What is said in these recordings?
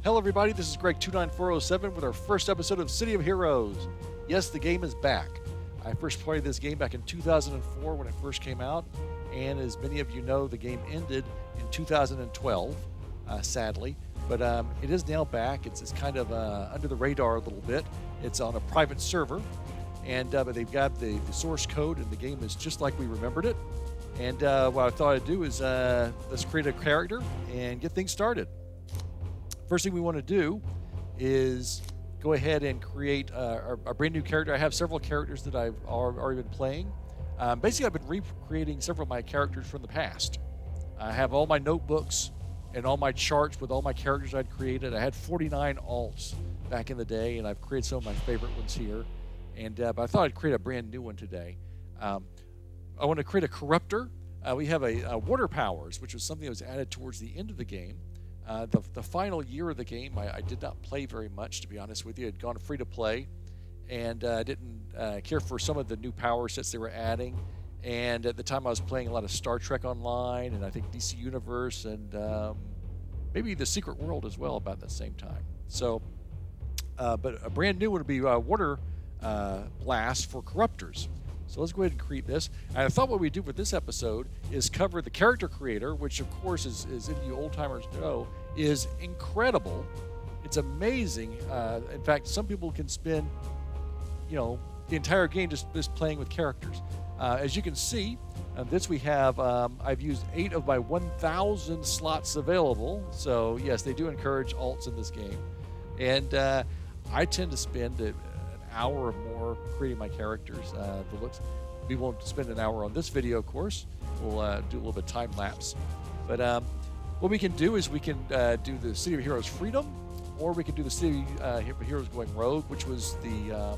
Hello everybody, this is Greg29407 with our first episode of City of Heroes. Yes, the game is back. I first played this game back in 2004 when it first came out, and as many of you know, the game ended in 2012, sadly. But it is now back. It's kind of under the radar a little bit. It's on a private server, and but they've got the source code, and the game is just like we remembered it. And what I thought I'd do is let's create a character and get things started. First thing we want to do is go ahead and create a brand new character. I have several characters that I've already been playing. Basically, I've been recreating several of my characters from the past. I have all my notebooks and all my charts with all my characters I'd created. I had 49 alts back in the day, and I've created some of my favorite ones here. And but I thought I'd create a brand new one today. I want to create a Corruptor. We have a water powers, which was something that was added towards the end of the game. The final year of the game, I did not play very much, to be honest with you. It had gone free to play, and didn't care for some of the new power sets they were adding. And at the time, I was playing a lot of Star Trek Online, and I think DC Universe, and maybe the Secret World as well about the same time. So, but a brand new one would be Water Blast for Corruptors. So let's go ahead and create this. And I thought what we'd do with this episode is cover the character creator, which of course, as any of you old-timers know, is incredible. It's amazing. In fact, some people can spend, the entire game just playing with characters. As you can see, this we have, I've used 8 of my 1,000 slots available. So yes, they do encourage alts in this game. And I tend to spend an hour or more creating my characters. We won't spend an hour on this video, of course. We'll do a little bit of time lapse. But what we can do is we can do the City of Heroes Freedom, or we can do the City of Heroes Going Rogue, which was the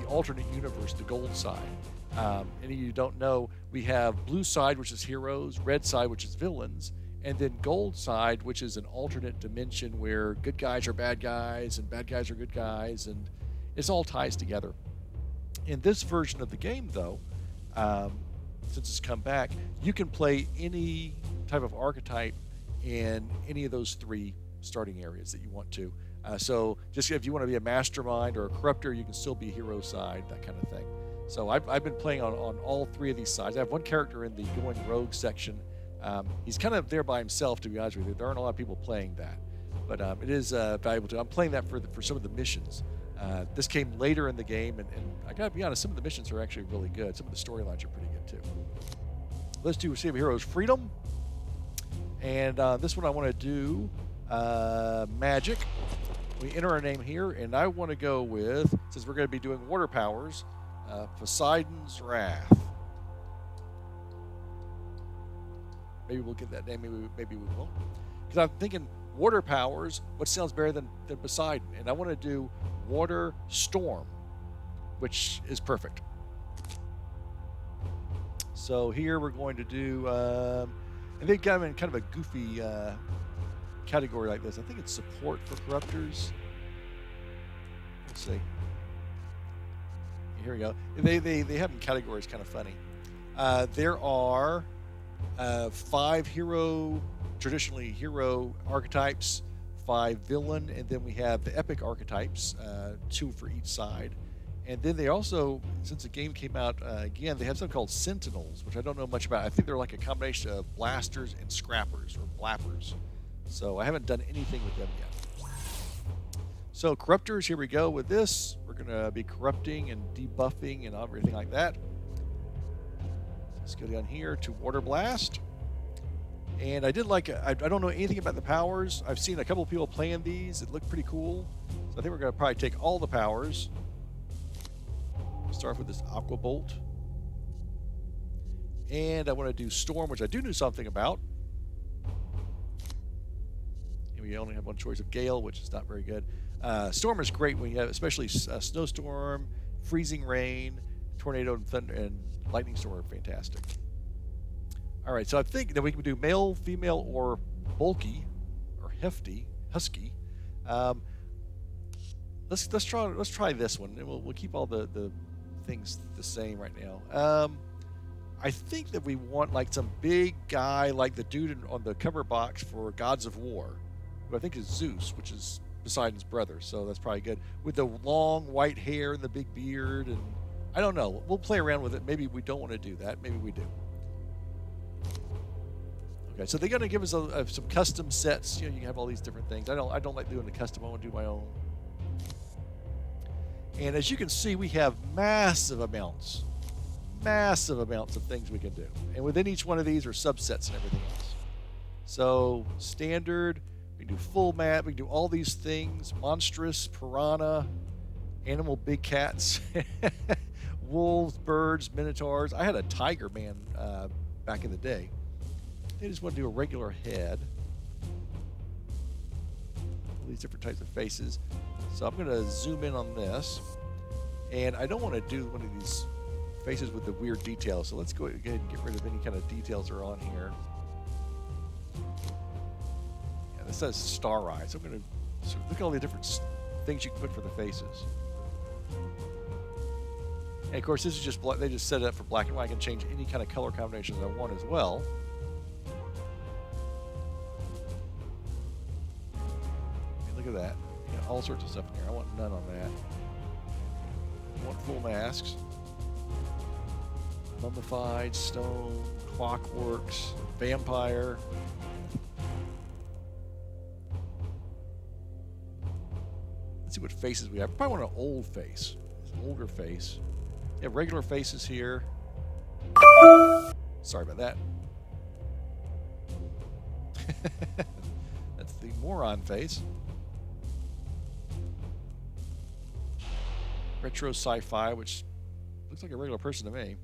alternate universe, the gold side. Any of you don't know, we have blue side, which is heroes, red side, which is villains, and then gold side, which is an alternate dimension where good guys are bad guys and bad guys are good guys, and it all ties together. In this version of the game, though, since it's come back, you can play any type of archetype in any of those 3 starting areas that you want to. So just if you want to be a mastermind or a corruptor, you can still be hero side, that kind of thing. So I've been playing on all 3 of these sides. I have one character in the Going Rogue section. He's kind of there by himself, to be honest with you. There aren't a lot of people playing that, but it is valuable too. I'm playing that for some of the missions. This came later in the game, and I gotta be honest, some of the missions are actually really good. Some of the storylines are pretty good too. Let's do City of Heroes Freedom, and this one I want to do Magic. We enter our name here, and I want to go with, since we're going to be doing water powers, Poseidon's Wrath. Maybe we'll get that name, maybe we won't. Because I'm thinking water powers, what sounds better than Poseidon? And I want to do Water Storm, which is perfect. So here we're going to do, and they got them in kind of a goofy category like this. I think it's support for corruptors. Let's see. Here we go. They have them categories kind of funny. There are 5 traditionally hero archetypes, 5 villain, and then we have the epic archetypes, 2 for each side. And then they also, since the game came out again, they have something called Sentinels, which I don't know much about. I think they're like a combination of blasters and scrappers or blappers. So I haven't done anything with them yet. So corruptors, here we go with this. We're going to be corrupting and debuffing and everything like that. Let's go down here to Water Blast. And I did I don't know anything about the powers. I've seen a couple of people playing these. It looked pretty cool. So I think we're going to probably take all the powers. Start off with this Aqua Bolt. And I want to do Storm, which I do know something about. And we only have one choice of Gale, which is not very good. Storm is great when you have, especially snowstorm, freezing rain, tornado, and thunder, and lightning storm are fantastic. All right, so I think that we can do male, female, or bulky, or hefty, husky. Let's try this one, and we'll keep all the things the same right now. I think that we want like some big guy, like the dude on the cover box for Gods of War. who I think is Zeus, which is Poseidon's brother, so that's probably good. With the long white hair and the big beard, and I don't know. We'll play around with it. Maybe we don't want to do that. Maybe we do. Okay, so they're going to give us some custom sets. You can have all these different things. I don't like doing the custom. I want to do my own. And as you can see, we have massive amounts of things we can do. And within each one of these are subsets and everything else. So standard, we can do full map, we can do all these things, monstrous, piranha, animal big cats, wolves, birds, minotaurs. I had a tiger man back in the day. They just want to do a regular head. All these different types of faces. So I'm going to zoom in on this. And I don't want to do one of these faces with the weird details. So let's go ahead and get rid of any kind of details that are on here. Yeah, this says star eyes. I'm going to look at all the different things you can put for the faces. And of course, this is just they just set it up for black and white. I can change any kind of color combinations I want as well. Look at that. You got all sorts of stuff in here. I want none on that. I want full masks. Mummified, stone, clockworks, vampire. Let's see what faces we have. Probably want an old face. An older face. You have regular faces here. Sorry about that. That's the moron face. Retro sci-fi, which looks like a regular person to me.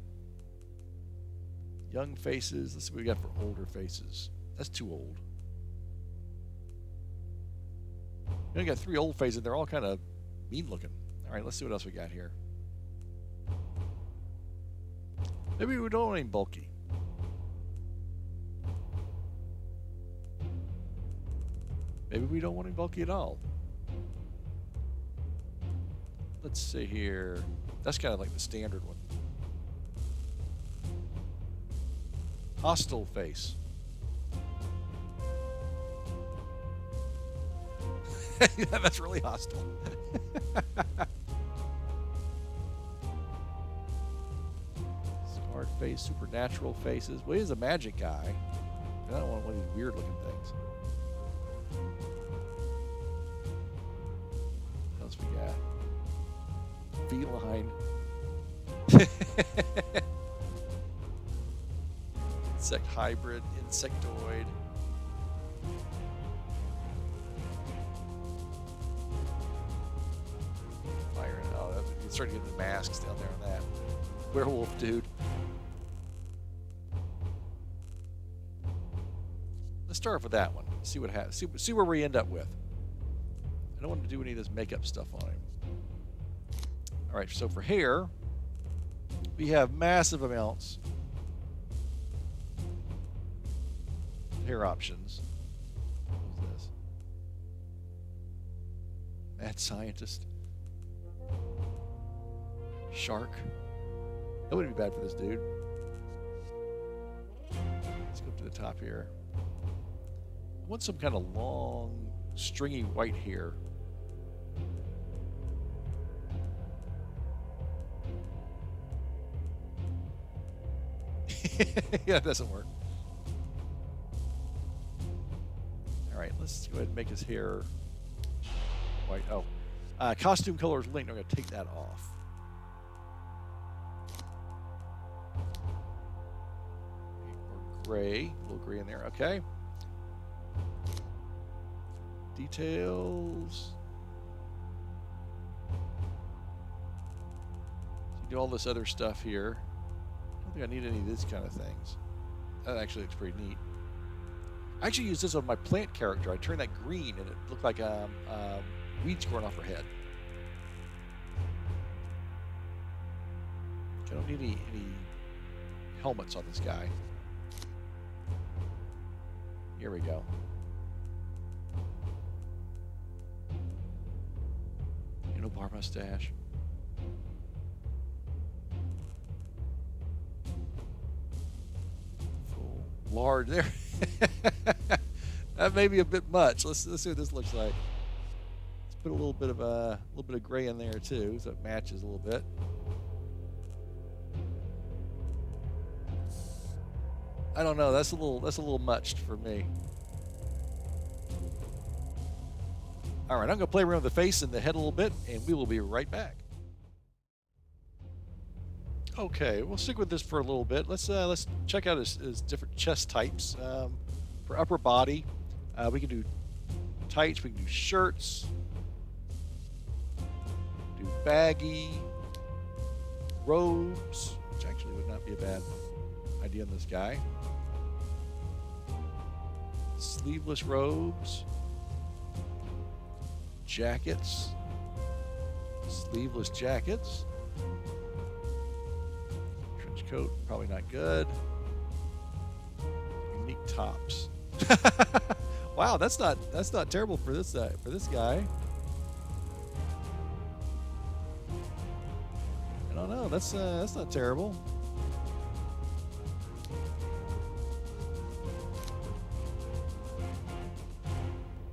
Young faces. Let's see what we got for older faces. That's too old. We got 3 old faces. They're all kind of mean looking. All right, let's see what else we got here. Maybe we don't want any bulky. Maybe we don't want any bulky at all. Let's see here. That's kind of like the standard one. Hostile face. Yeah, that's really hostile. Scarred face, supernatural faces. Well, he's a magic guy. I don't want one of these weird looking things. What else we got? Feline. Insect hybrid, insectoid. Fire. Oh, you start to get the masks down there on that. Werewolf dude. Let's start off with that one. See what happens. See where we end up with. I don't want to do any of this makeup stuff on him. All right, so for hair, we have massive amounts of hair options. What is this? Mad scientist. Shark. That wouldn't be bad for this dude. Let's go up to the top here. I want some kind of long, stringy white hair. Yeah, it doesn't work. All right, let's go ahead and make his hair white. Oh, costume color is linked. I'm going to take that off. Or gray, a little gray in there. Okay. Details. So you do all this other stuff here. I don't think I need any of these kind of things. That actually looks pretty neat. I actually used this on my plant character. I turned that green and it looked like weeds growing off her head. I don't need any helmets on this guy. Here we go. Bar mustache. Full large there. That may be a bit much. Let's see what this looks like. Let's put a little bit of gray in there too, so it matches a little bit. I don't know. That's a little much for me. All right, I'm gonna play around with the face and the head a little bit, and we will be right back. Okay, we'll stick with this for a little bit. Let's check out his different chest types. For upper body, we can do tights, we can do shirts, do baggy, robes, which actually would not be a bad idea in this guy. Sleeveless robes, jackets, sleeveless jackets. Trench coat, probably not good. Unique tops. Wow, that's not terrible for this guy. I don't know. That's not terrible.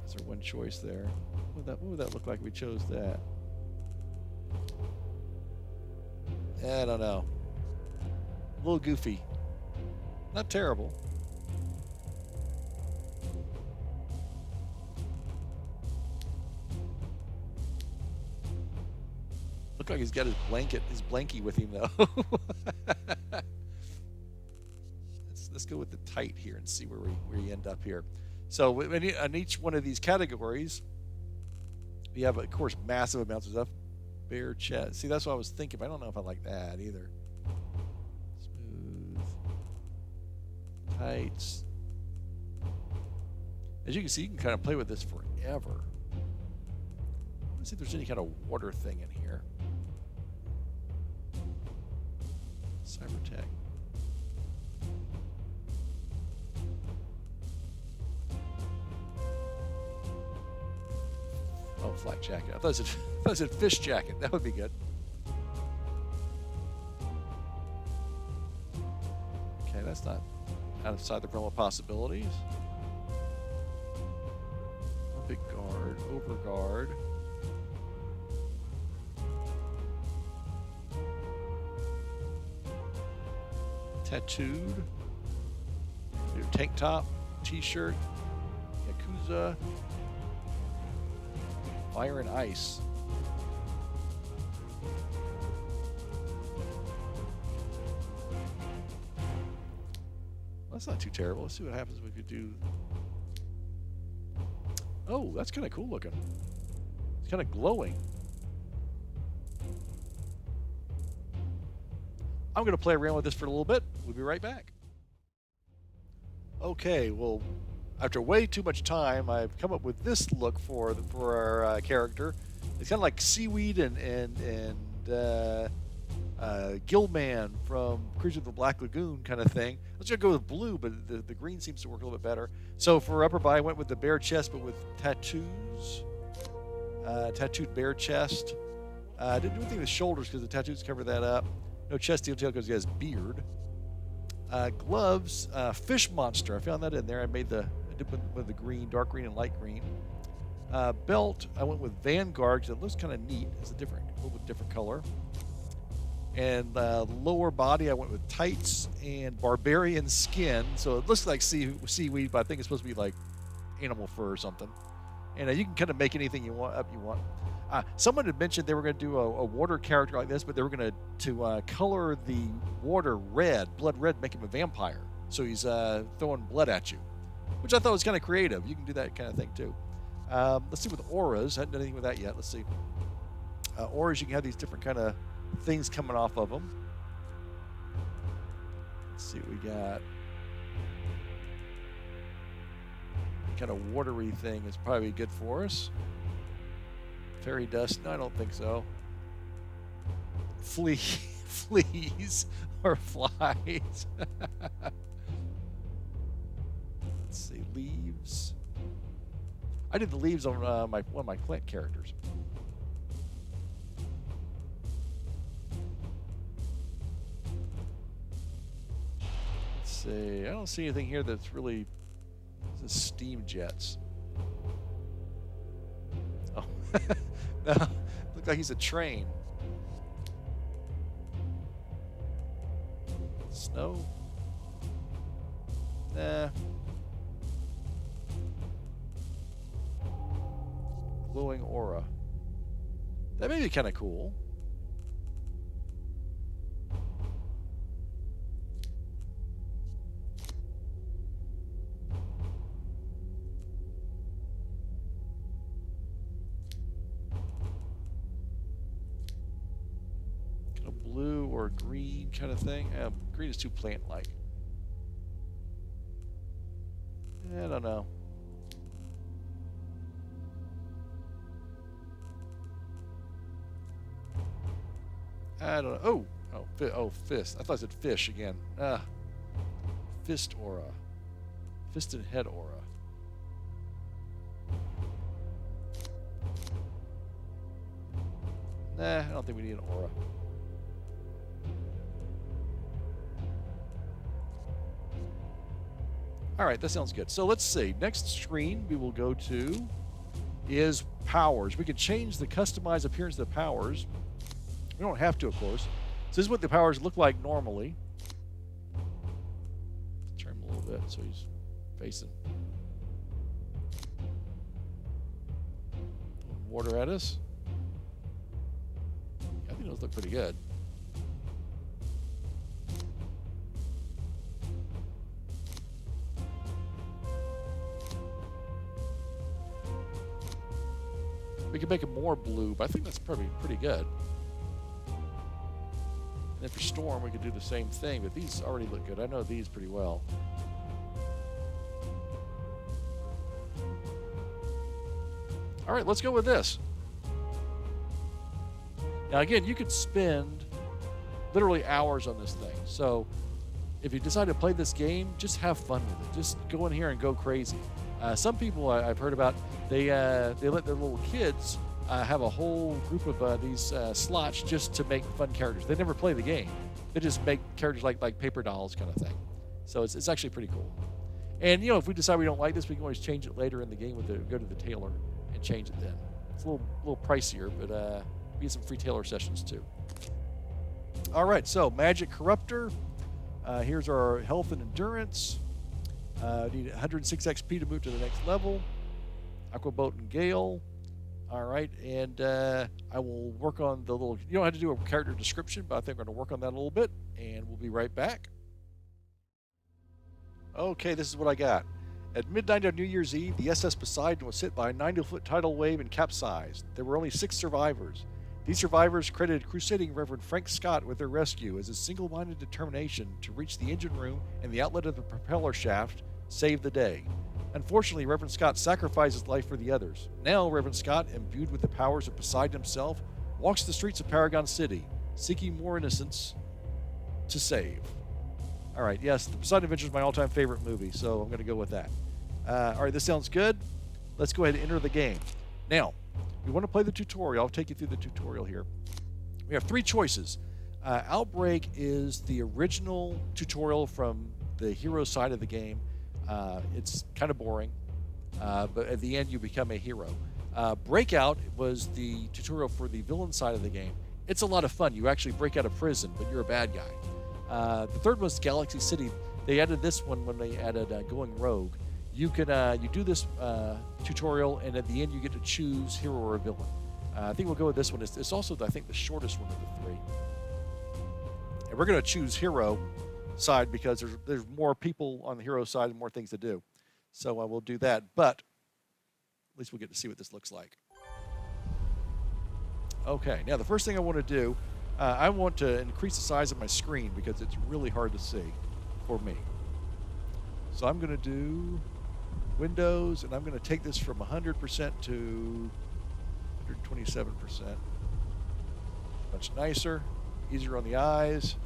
Is there one choice there? What would that look like if we chose that? I don't know. A little goofy. Not terrible. Look like he's got his blankie with him though. Let's go with the tight here and see where we end up here. So on each one of these categories, we have, of course, massive amounts of stuff. Bare chest. See, that's what I was thinking. But I don't know if I like that either. Smooth. Tights. As you can see, you can kind of play with this forever. Let's see if there's any kind of water thing in here. Cybertech. Oh, flak jacket. I thought it said fish jacket. That would be good. Okay, that's not outside the realm of possibilities. Big guard, over guard. Tattooed. Tank top, t-shirt, Yakuza, fire and ice. Well, that's not too terrible. Let's see what happens if we could do. Oh, that's kind of cool looking. It's kind of glowing. I'm going to play around with this for a little bit. We'll be right back. Okay, well, after way too much time, I've come up with this look for our character. It's kind of like seaweed and Gillman from Cruise of the Black Lagoon kind of thing. Let's just go with blue, but the green seems to work a little bit better. So for upper body, I went with the bare chest, but with tattoos. Tattooed bare chest. I didn't do anything with shoulders because the tattoos cover that up. No chest detail because he has beard. Gloves, fish monster. I found that in there. I did with the green, dark green and light green. Belt, I went with Vanguard because it looks kind of neat. It's a little bit different color. And lower body, I went with tights and barbarian skin. So it looks like seaweed, but I think it's supposed to be like animal fur or something. And you can kind of make anything you want. Someone had mentioned they were going to do a water character like this, but they were going to color the water red, blood red, make him a vampire. So he's throwing blood at you, which I thought was kind of creative. You can do that kind of thing too. Let's see with auras. I haven't done anything with that yet. Let's see. Auras, you can have these different kind of things coming off of them. Let's see what we got. Kind of watery thing is probably good for us. Fairy dust? No, I don't think so. Fleas or flies. Let's see, leaves. I did the leaves on one of my Clint characters. Let's see. I don't see anything here that's really. This is steam jets. Oh, no, look like he's a train. Snow? Nah. Glowing aura. That may be kind of cool. Kind of blue or green kind of thing. Green is too plant-like. I don't know. I don't know. Oh, fist. I thought I said fish again. Fist aura. Fist and head aura. Nah, I don't think we need an aura. All right, that sounds good. So let's see. Next screen we will go to is powers. We can change the customized appearance of the powers. We don't have to, of course. So this is what the powers look like normally. Turn him a little bit so he's facing water at us. I think those look pretty good. We can make it more blue, but I think that's probably pretty good. And then for storm, we could do the same thing, but these already look good. I know these pretty well. All right, let's go with this. Now, again, you could spend literally hours on this thing. So if you decide to play this game, just have fun with it. Just go in here and go crazy. Some people I've heard about, they let their little kids have a whole group of these slots just to make fun characters. They never play the game. They just make characters like paper dolls kind of thing. So it's actually pretty cool. And, you know, if we decide we don't like this, we can always change it later in the game go to the tailor and change it then. It's a little pricier, but we get some free tailor sessions too. All right, so Magic Corruptor. Here's our health and endurance. Need 106 XP to move to the next level. Aquaboat and Gale. All right, and I will work on the little... You don't have to do a character description, but I think I'm going to work on that a little bit, and we'll be right back. Okay, this is what I got. At midnight on New Year's Eve, the SS Poseidon was hit by a 90-foot tidal wave and capsized. There were only 6 survivors. These survivors credited crusading Reverend Frank Scott with their rescue as his single-minded determination to reach the engine room and the outlet of the propeller shaft saved the day. Unfortunately, Reverend Scott sacrificed his life for the others. Now, Reverend Scott, imbued with the powers of Poseidon himself, walks the streets of Paragon City, seeking more innocents to save. All right, yes, the Poseidon Adventure is my all-time favorite movie, so I'm going to go with that. All right, this sounds good. Let's go ahead and enter the game. Now, we want to play the tutorial. I'll take you through the tutorial here. We have 3 choices. Outbreak is the original tutorial from the hero side of the game. It's kind of boring, but at the end you become a hero. Breakout was the tutorial for the villain side of the game. It's a lot of fun. You actually break out of prison, but you're a bad guy. The third was Galaxy City. They added this one when they added Going Rogue. You can you do this tutorial, and at the end you get to choose hero or villain. I think we'll go with this one. It's also, I think, the shortest one of the 3. And we're going to choose hero side because there's more people on the hero side and more things to do. So we'll do that, but at least we'll get to see what this looks like. Okay, now the first thing I want to do, I want to increase the size of my screen because it's really hard to see for me. So I'm going to do Windows, and I'm going to take this from 100% to 127%. Much nicer, easier on the eyes.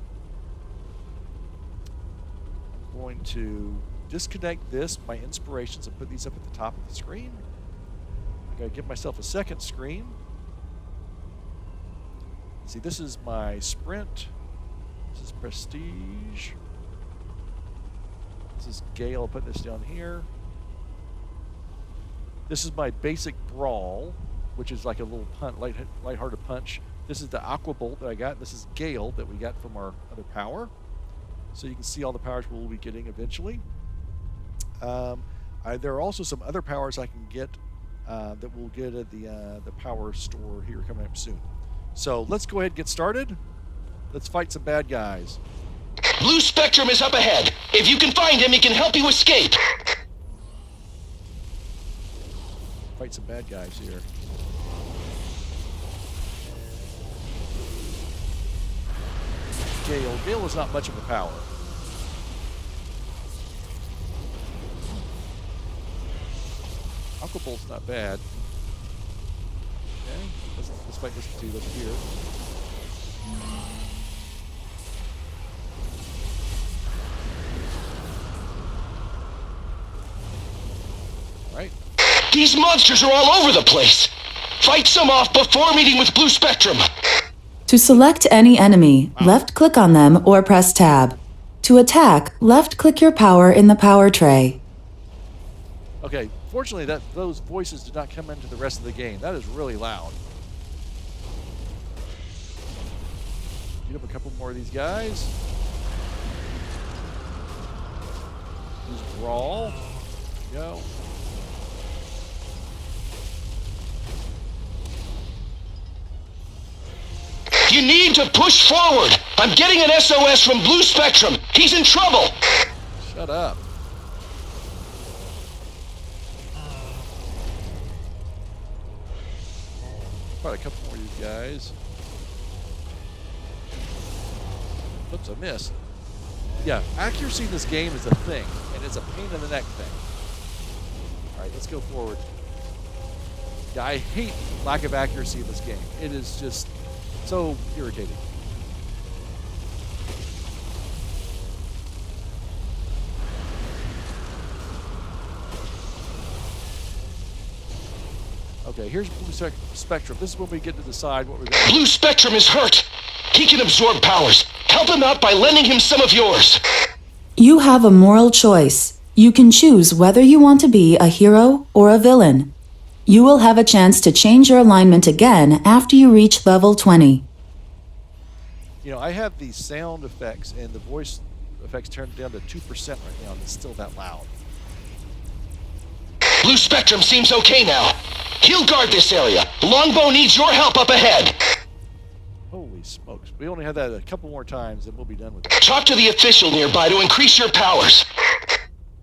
I'm going to disconnect this, my inspirations, and put these up at the top of the screen. I got to give myself a second screen. See, this is my sprint. This is prestige. This is Gale. I'll put this down here. This is my basic brawl, which is like a little lighthearted punch. This is the Aqua Bolt that I got. This is Gale that we got from our other power. So you can see all the powers we'll be getting eventually. There are also some other powers I can get that we'll get at the power store here coming up soon. So let's go ahead and get started. Let's fight some bad guys. Blue Spectrum is up ahead. If you can find him, he can help you escape. Fight some bad guys here. Gale. Gale is not much of a power. Aqua Bolt's not bad. Okay, let's fight this two over here. All right. These monsters are all over the place. Fight some off before meeting with Blue Spectrum. To select any enemy, left-click on them or press Tab. To attack, left-click your power in the power tray. Okay, fortunately those voices did not come into the rest of the game. That is really loud. Get up a couple more of these guys. Use Brawl. There we go. You need to push forward. I'm getting an SOS from Blue Spectrum. He's in trouble. Shut up. Probably a couple more of these guys. Oops, I missed. Yeah, accuracy in this game is a thing, and it's a pain in the neck thing. Alright, let's go forward. Yeah, I hate lack of accuracy in this game. It is just so irritating. Okay, here's Blue Spectrum. This is when we get to decide what we're going to do. Blue Spectrum is hurt. He can absorb powers. Help him out by lending him some of yours. You have a moral choice. You can choose whether you want to be a hero or a villain. You will have a chance to change your alignment again after you reach level 20. You know, I have these sound effects and the voice effects turned down to 2% right now, and it's still that loud. Blue Spectrum seems okay now. He'll guard this area. Longbow needs your help up ahead. Holy smokes. We only have that a couple more times and we'll be done with it. Talk to the official nearby to increase your powers.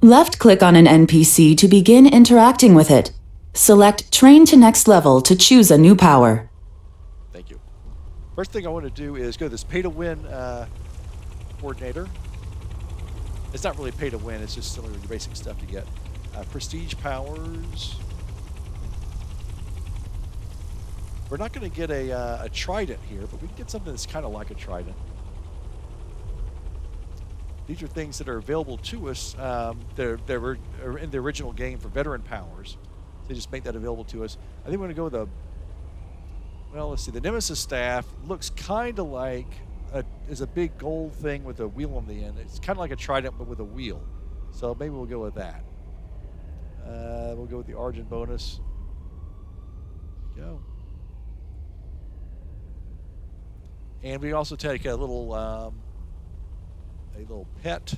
Left-click on an NPC to begin interacting with it. Select Train to Next Level to choose a new power. Thank you. First thing I want to do is go to this pay-to-win coordinator. It's not really pay-to-win, it's just some of your basic stuff to get. Prestige powers. We're not going to get a trident here, but we can get something that's kind of like a trident. These are things that are available to us. They were in the original game for veteran powers. They just make that available to us. I think we're going to go with well, let's see. The Nemesis Staff looks kind of like is a big gold thing with a wheel on the end. It's kind of like a trident, but with a wheel. So maybe we'll go with that. We'll go with the Argent bonus. Go. And we also take a little pet.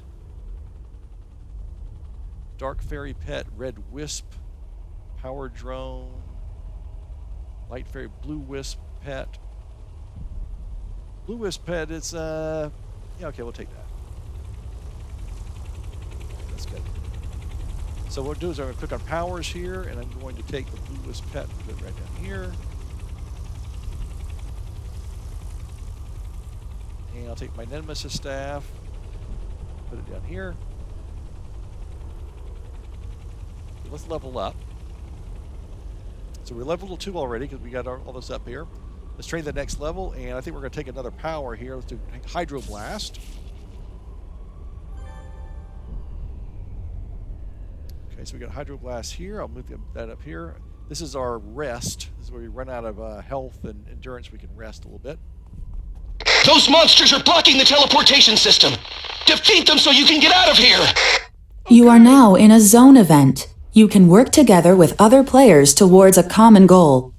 Dark Fairy pet, Red Wisp, Power Drone, Light Fairy, Blue Wisp pet. Blue Wisp pet, it's yeah, okay, we'll take that. That's good. So what we'll do is I'm going to click on powers here, and I'm going to take the Blue Wisp pet and put it right down here. And I'll take my Nemesis Staff, put it down here. So let's level up. So we're level 2 already because we got all this up here. Let's train the next level, and I think we're going to take another power here. Let's do Hydro Blast. Okay, so we got Hydro Blast here. I'll move that up here. This is our rest. This is where we run out of health and endurance. We can rest a little bit. Those monsters are blocking the teleportation system. Defeat them so you can get out of here. You are now in a zone event. You can work together with other players towards a common goal.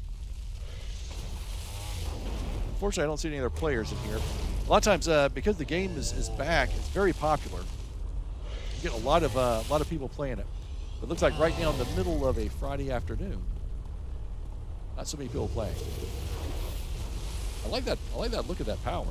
Unfortunately, I don't see any other players in here. A lot of times, because the game is back, it's very popular. You get a lot of people playing it. But it looks like right now in the middle of a Friday afternoon, not so many people playing. I like that. I like that look at that power.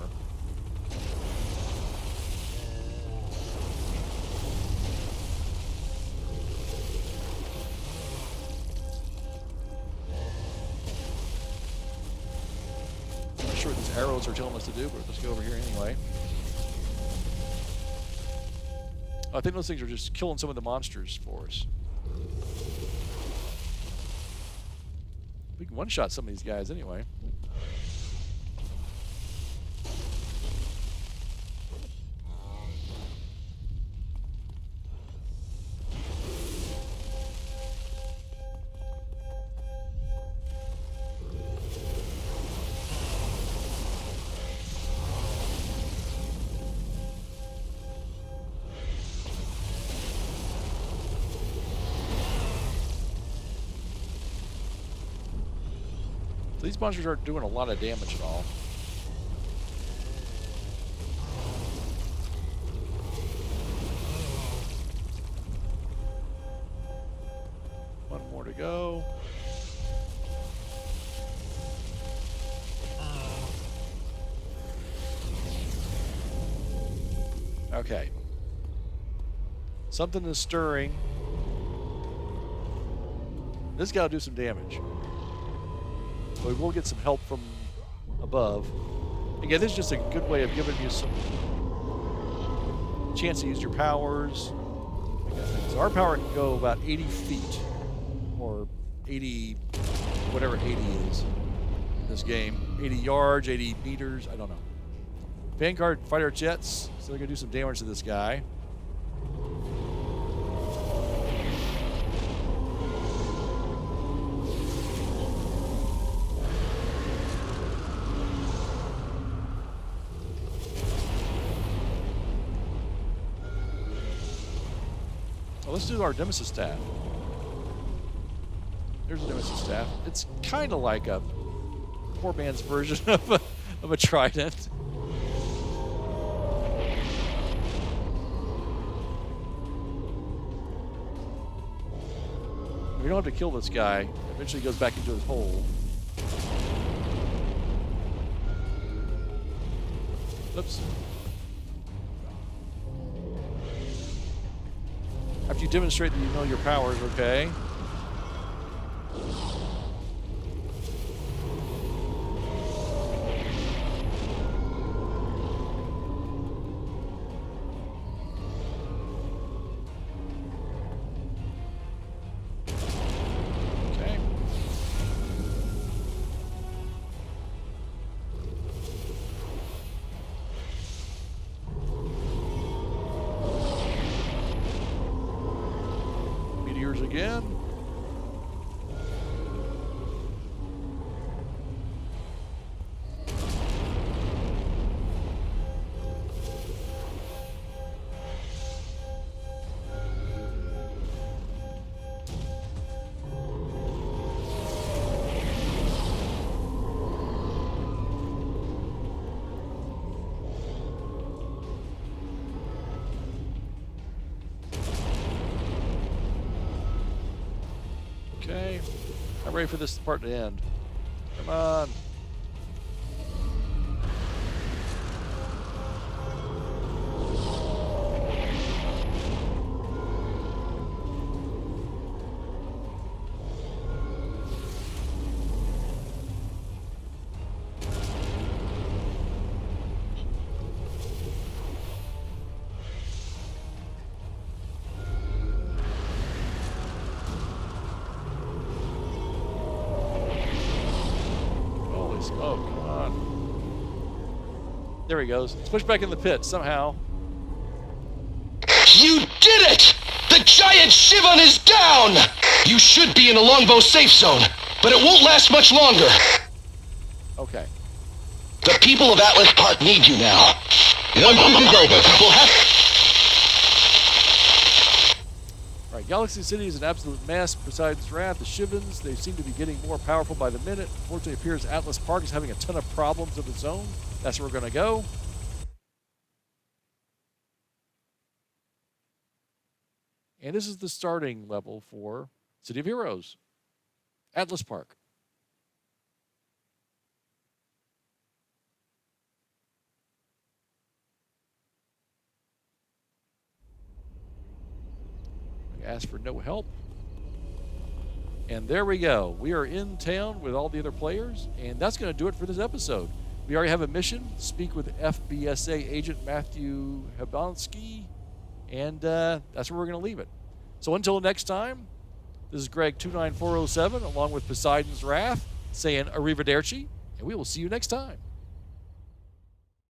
I'm not sure what these arrows are telling us to do, but let's go over here anyway. I think those things are just killing some of the monsters for us. We can one-shot some of these guys anyway. These monsters aren't doing a lot of damage at all. One more to go. Okay. Something is stirring. This guy will do some damage. We will get some help from above. Again, this is just a good way of giving you some chance to use your powers. So our power can go about 80 feet, or 80, whatever 80 is in this game. 80 yards, 80 meters, I don't know. Vanguard fighter jets, so they're going to do some damage to this guy. Let's do our Nemesis Staff. There's a Nemesis Staff. It's kind of like a poor man's version of a trident. We don't have to kill this guy. Eventually he goes back into his hole. Oops. After you demonstrate that you know your powers, okay. Okay. Again. Okay, I'm ready for this part to end. Come on. Oh, come on. There he goes. Let's push back in the pit somehow. You did it! The giant Shivon is down! You should be in a longbow safe zone, but it won't last much longer. Okay. The people of Atlas Park need you now. Once this is over, we'll have... All right, Galaxy City is an absolute mess. Poseidon's Wrath, the Shivans, they seem to be getting more powerful by the minute. Unfortunately, it appears Atlas Park is having a ton of problems of its own. That's where we're going to go. And this is the starting level for City of Heroes, Atlas Park. Ask for no help. And there we go. We are in town with all the other players, and that's going to do it for this episode. We already have a mission, speak with FBSA agent Matthew Habonsky, and that's where we're going to leave it. So until next time, this is Greg 29407 along with Poseidon's Wrath saying arrivederci, and we will see you next time.